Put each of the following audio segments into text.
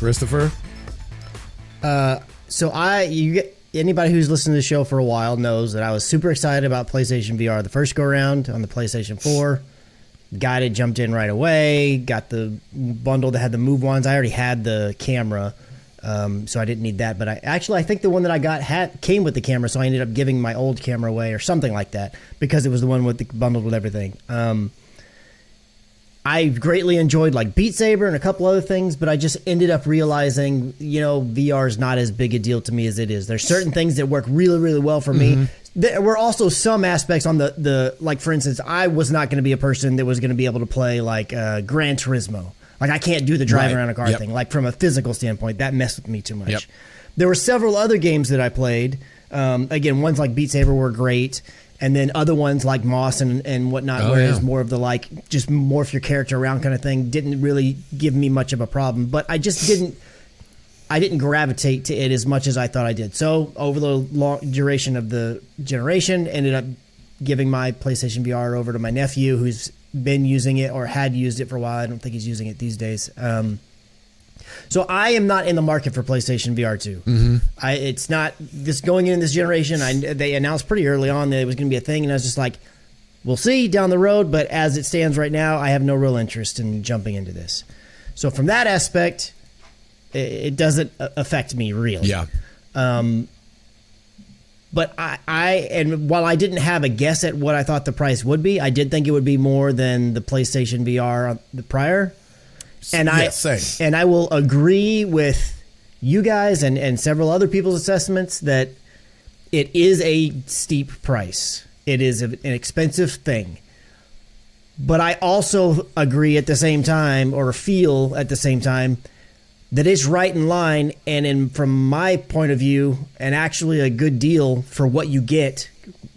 Christopher? Anybody who's listened to the show for a while knows that I was super excited about PlayStation VR the first go around on the PlayStation 4. Got it, jumped in right away, got the bundle that had the Move ones. I already had the camera, so I didn't need that. But I think the one that I got came with the camera, so I ended up giving my old camera away or something like that because it was the one with the bundled with everything. I greatly enjoyed like Beat Saber and a couple other things, but I just ended up realizing, VR is not as big a deal to me as it is. There's certain things that work really, really well for me. There were also some aspects on the like, for instance, I was not going to be a person that was going to be able to play like Gran Turismo. Like I can't do the driving around a car thing. Like from a physical standpoint, that messed with me too much. Yep. There were several other games that I played. Again, ones like Beat Saber were great. And then other ones like Moss and whatnot, where it's more of the like just morph your character around kind of thing, didn't really give me much of a problem. But I just didn't gravitate to it as much as I thought I did. So over the long duration of the generation, ended up giving my PlayStation VR over to my nephew, who's been using it or had used it for a while. I don't think he's using it these days. So I am not in the market for PlayStation VR 2. It's not this going in this generation. They announced pretty early on that it was going to be a thing, and I was just like, we'll see down the road. But as it stands right now, I have no real interest in jumping into this. So from that aspect, it doesn't affect me really. Yeah. But and while I didn't have a guess at what I thought the price would be, I did think it would be more than the PlayStation VR the prior. And I will agree with you guys and several other people's assessments that it is a steep price. It is an expensive thing. But I also agree at the same time, or feel at the same time, that it's right in line and from my point of view, and actually a good deal for what you get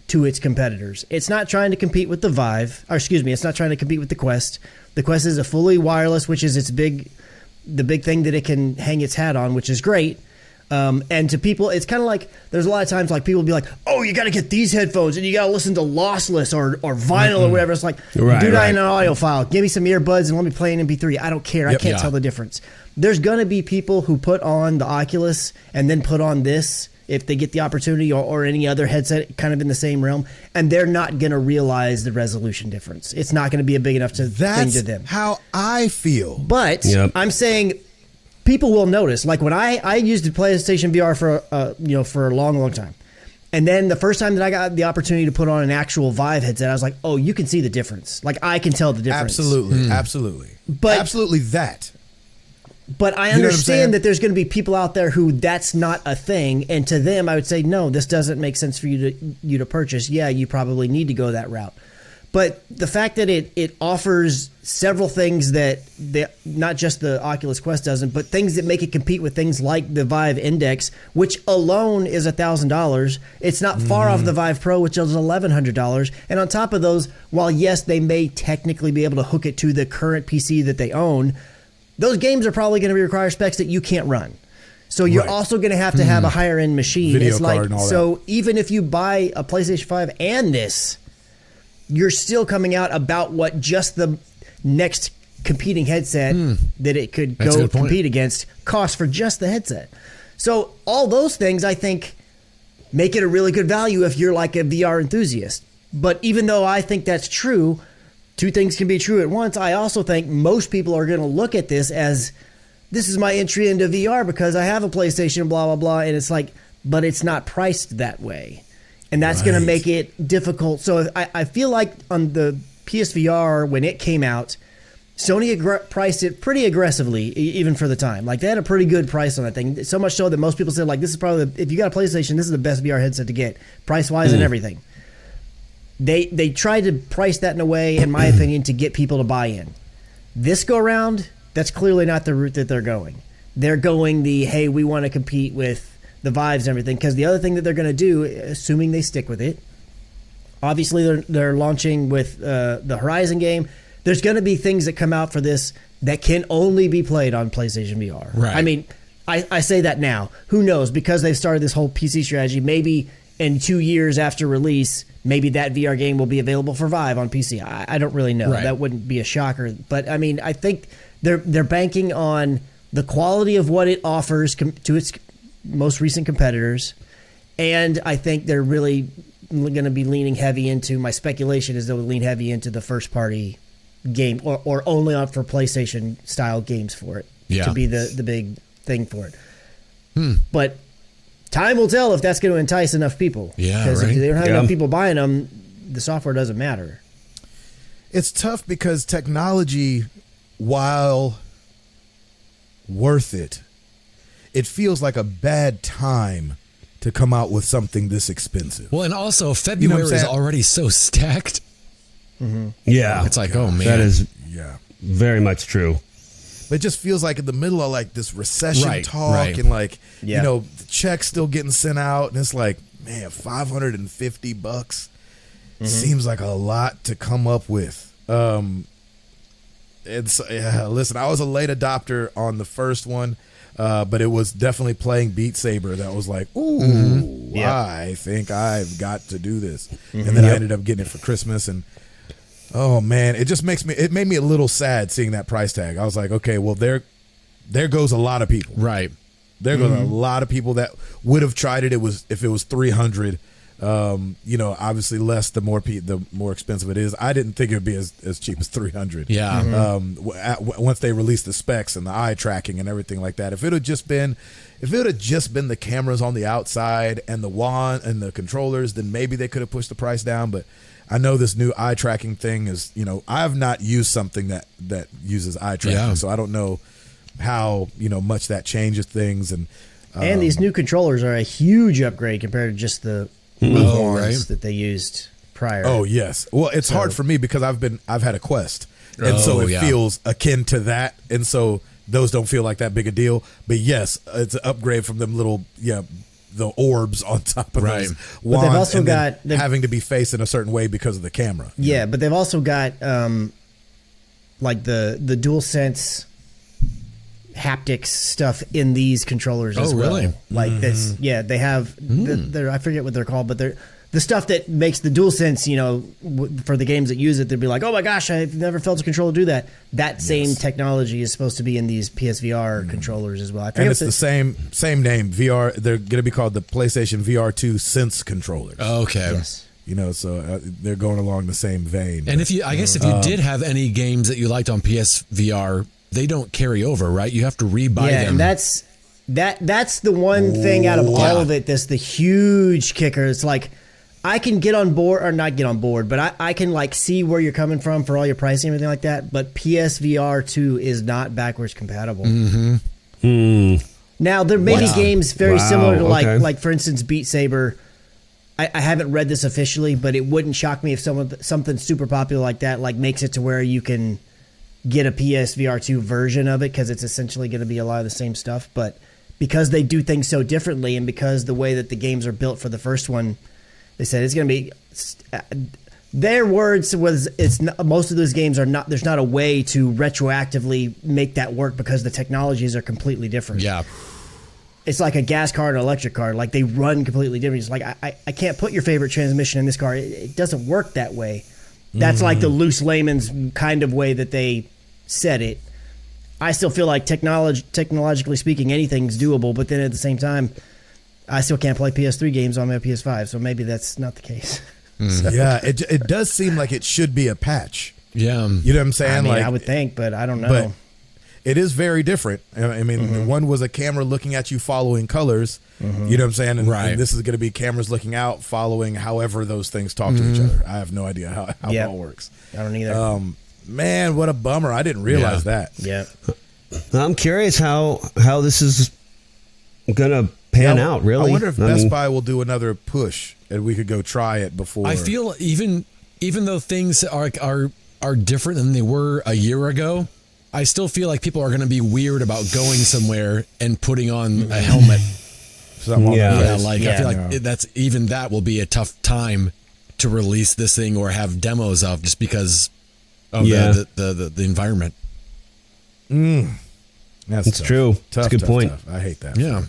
to its competitors. It's not trying to compete with the Vive, it's not trying to compete with the Quest. The Quest is a fully wireless, which is the big thing that it can hang its hat on, which is great. And to people, it's kind of like there's a lot of times like people will be like, "Oh, you got to get these headphones and you got to listen to lossless or vinyl or whatever." It's like, I need an audio file. Give me some earbuds and let me play an MP3. I don't care. I can't tell the difference. There's going to be people who put on the Oculus and then put on this if they get the opportunity, or any other headset kind of in the same realm, and they're not going to realize the resolution difference. It's not going to be a big enough thing to them. That's how I feel. But I'm saying people will notice. Like when I used the PlayStation VR for a long, long time. And then the first time that I got the opportunity to put on an actual Vive headset, I was like, oh, you can see the difference. Like I can tell the difference. Absolutely. But absolutely that. But I understand that there's going to be people out there who that's not a thing, and to them, I would say, no, this doesn't make sense for you to purchase. Yeah, you probably need to go that route. But the fact that it offers several things that not just the Oculus Quest doesn't, but things that make it compete with things like the Vive Index, which alone is $1,000. It's not far off the Vive Pro, which is $1,100. And on top of those, while yes, they may technically be able to hook it to the current PC that they own, those games are probably going to require specs that you can't run. So you're also going to have a higher end machine. Video card and all that. Even if you buy a PlayStation 5 and this, you're still coming out about what just the next competing headset that it could go compete against costs for just the headset. So all those things, I think, make it a really good value if you're like a VR enthusiast. But even though I think that's true, two things can be true at once. I also think most people are going to look at this as, this is my entry into VR because I have a PlayStation, blah, blah, blah. And it's like, but it's not priced that way. And that's going to make it difficult. So I feel like on the PSVR, when it came out, Sony priced it pretty aggressively, even for the time. Like, they had a pretty good price on that thing. So much so that most people said, like, this is probably, if you got a PlayStation, this is the best VR headset to get, price-wise and everything. They tried to price that in a way, in my opinion, to get people to buy in. This go-around, that's clearly not the route that they're going. They're going hey, we want to compete with the Vives and everything, because the other thing that they're going to do, assuming they stick with it, obviously they're launching with the Horizon game. There's going to be things that come out for this that can only be played on PlayStation VR. Right. I mean, I say that now. Who knows? Because they've started this whole PC strategy, maybe in 2 years after release, maybe that VR game will be available for Vive on PC. I don't really know. Right. That wouldn't be a shocker. But, I mean, I think they're banking on the quality of what it offers to its most recent competitors, and I think they're really going to be leaning heavy into, my speculation is they'll lean heavy into the first party game or only on for PlayStation style games for it to be the big thing for it. But time will tell if that's going to entice enough people. Yeah, because if they don't have enough people buying them, the software doesn't matter. It's tough because technology, while worth it, it feels like a bad time to come out with something this expensive. Well, and also February is already so stacked. Yeah. It's like, oh man. That is very much true. But it just feels like in the middle of like this recession talk and like, you know, the checks still getting sent out. And it's like, man, $550 seems like a lot to come up with. Listen, I was a late adopter on the first one, but it was definitely playing Beat Saber that was like, ooh, I think I've got to do this. And then I ended up getting it for Christmas, and oh man, it made me a little sad seeing that price tag. I was like, okay, well there goes a lot of people. Right. There goes a lot of people that would have tried it. If it was $300. You know, obviously less the more expensive it is. I didn't think it would be as cheap as $300. Yeah. Once they released the specs and the eye tracking and everything like that, if it had just been the cameras on the outside and the wand and the controllers, then maybe they could have pushed the price down. But I know this new eye tracking thing is, you know, I've not used something that uses eye tracking, so I don't know how, you know, much that changes things. And these new controllers are a huge upgrade compared to just the ones that they used prior. Oh yes. Well, it's hard for me because I've had a Quest, and so it feels akin to that, and so those don't feel like that big a deal. But yes, it's an upgrade from them little the orbs on top of those wands, but they've also got having to be facing a certain way because of the camera. Yeah, but they've also got like the DualSense haptics stuff in these controllers as well. Really? Like this, they have. I forget what they're called, but they're the stuff that makes the DualSense. You know, for the games that use it, they'd be like, "Oh my gosh, I've never felt a controller do that." That same technology is supposed to be in these PSVR controllers as well. I forget and it's the same name. VR. They're going to be called the PlayStation VR 2 Sense controllers. Okay. Yes. You know, so they're going along the same vein. And if you did have any games that you liked on PSVR, they don't carry over, right? You have to rebuy them. And that's the one thing out of all of it that's the huge kicker. It's like I can get on board, or not get on board, but I can like see where you're coming from for all your pricing and everything like that. But PSVR 2 is not backwards compatible. Now there may be games very similar to like for instance Beat Saber. I haven't read this officially, but it wouldn't shock me if something super popular like that like makes it to where you can get a PSVR 2 version of it, because it's essentially going to be a lot of the same stuff. But because they do things so differently, and because the way that the games are built for the first one, they said it's going to be. Their words was most of those games are not. There's not a way to retroactively make that work because the technologies are completely different. Yeah. It's like a gas car and an electric car. Like they run completely different. It's like I can't put your favorite transmission in this car. It doesn't work that way. That's like the loose layman's kind of way that they said it. I still feel like technologically speaking, anything's doable, but then at the same time, I still can't play PS3 games on my PS5, so maybe that's not the case. So. Yeah, it does seem like it should be a patch. Yeah. You know what I'm saying? I mean, I would think, but I don't know. But it is very different. I mean, one was a camera looking at you following colors. You know what I'm saying? And this is going to be cameras looking out, following however those things talk to each other. I have no idea how it all works. I don't either. Man, what a bummer. I didn't realize that. Yeah. I'm curious how this is going to pan out, really. I wonder if Best Buy will do another push and we could go try it before. I feel even though things are different than they were a year ago, I still feel like people are going to be weird about going somewhere and putting on a helmet. I feel like that will be a tough time to release this thing or have demos of, just because of the environment. That's true. Tough, that's a good point. Tough. I hate that. Yeah.